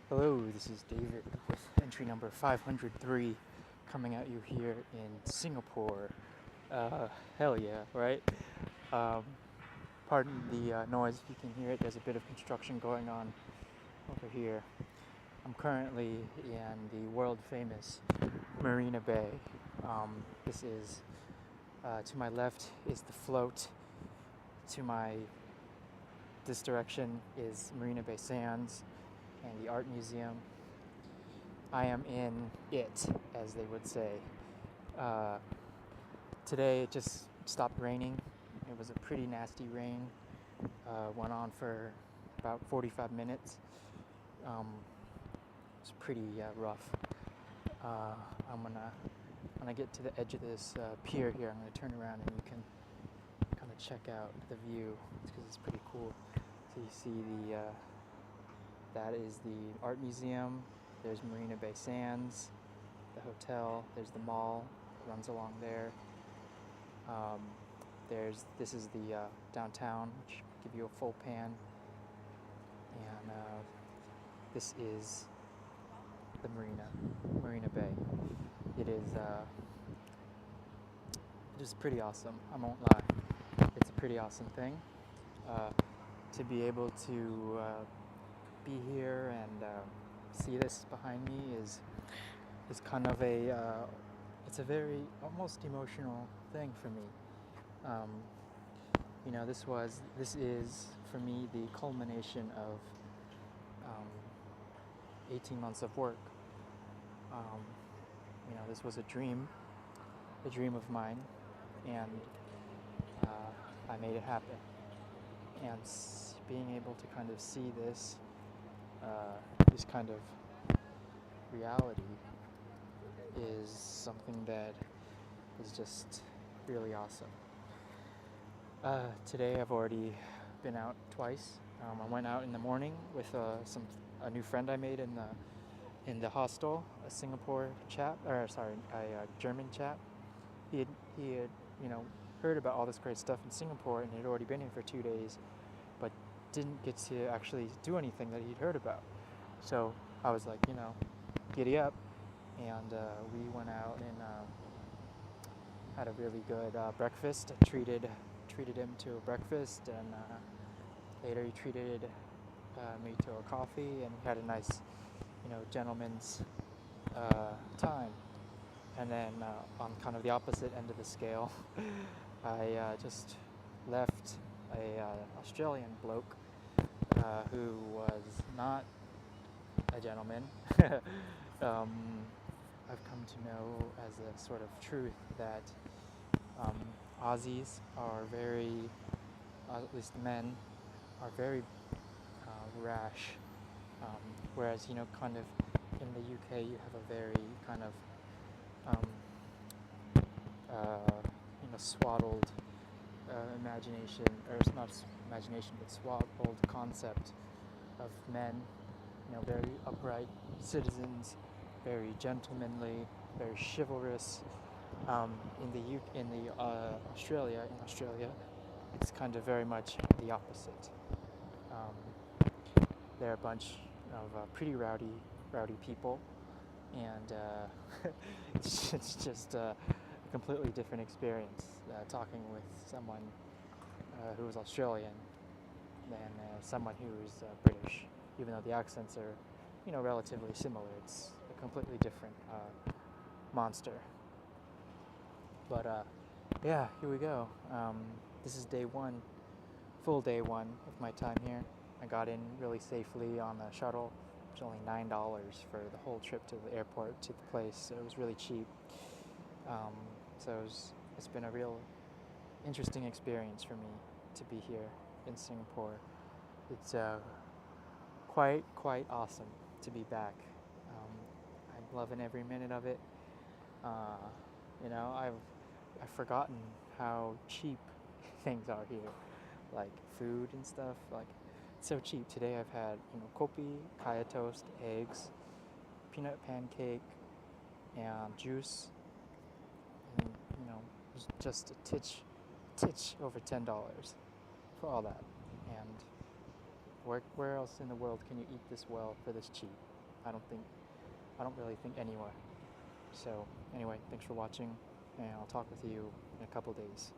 Hello, this is David with entry number 503 coming at you here in Singapore. Hell yeah, right? Um, Pardon the noise if you can hear it. There's a bit of construction going on over here. I'm currently in the world famous Marina Bay. This is, to my left is the float. This direction is Marina Bay Sands and the art museum. I am in it, as they would say. Uh, Today it just stopped raining. It was a pretty nasty rain. Went on for about 45 minutes. It's pretty rough. I'm gonna when I get to the edge of this pier here, I'm gonna turn around and you can kind of check out the view because it's pretty cool. So you see that is the art museum. There's Marina Bay Sands, the hotel. There's the mall, runs along there. This is the downtown, which give you a full pan, and this is the Marina Bay. It is pretty awesome. I won't lie, it's a pretty awesome thing to be able to be here and see this behind me is kind of it's a very almost emotional thing for me. This is for me the culmination of 18 months of work. This was a dream of mine, and I made it happen. And being able to kind of see this kind of reality is something that is just really awesome. Today I've already been out twice. I went out in the morning with a new friend I made in the hostel, a Singapore chap, a German chap. He had heard about all this great stuff in Singapore and had already been here for 2 days, but didn't get to actually do anything that he'd heard about. So I was like, giddy up, and we went out and had a really good breakfast. I treated him to a breakfast, and later he treated me to a coffee, and we had a nice, gentleman's time. And then on kind of the opposite end of the scale, I just left a Australian bloke who was not a gentleman. I've come to know as a sort of truth that Aussies are very, at least men, are very rash. Whereas, kind of in the UK you have a very kind of, swaddled imagination, or it's not imagination, but swaddled concept of men, very upright citizens, very gentlemanly, very chivalrous. In Australia, it's kind of very much the opposite. They're a bunch of pretty rowdy people, and it's just a completely different experience talking with someone who is Australian than someone who is British. Even though the accents are, relatively similar, it's a completely different monster. But yeah, here we go. This is day one, full day one of my time here. I got in really safely on the shuttle. It was only $9 for the whole trip to the airport to the place, so it was really cheap. So it's been a real interesting experience for me to be here in Singapore. It's quite awesome to be back. I'm loving every minute of it. I've forgotten how cheap things are here, like food and stuff. Like, it's so cheap. Today I've had kopi, kaya toast, eggs, peanut pancake, and juice, and it was just a titch over $10 for all that. And where else in the world can you eat this well for this cheap? I don't think, I don't really think anywhere. So anyway, thanks for watching, and I'll talk with you in a couple days.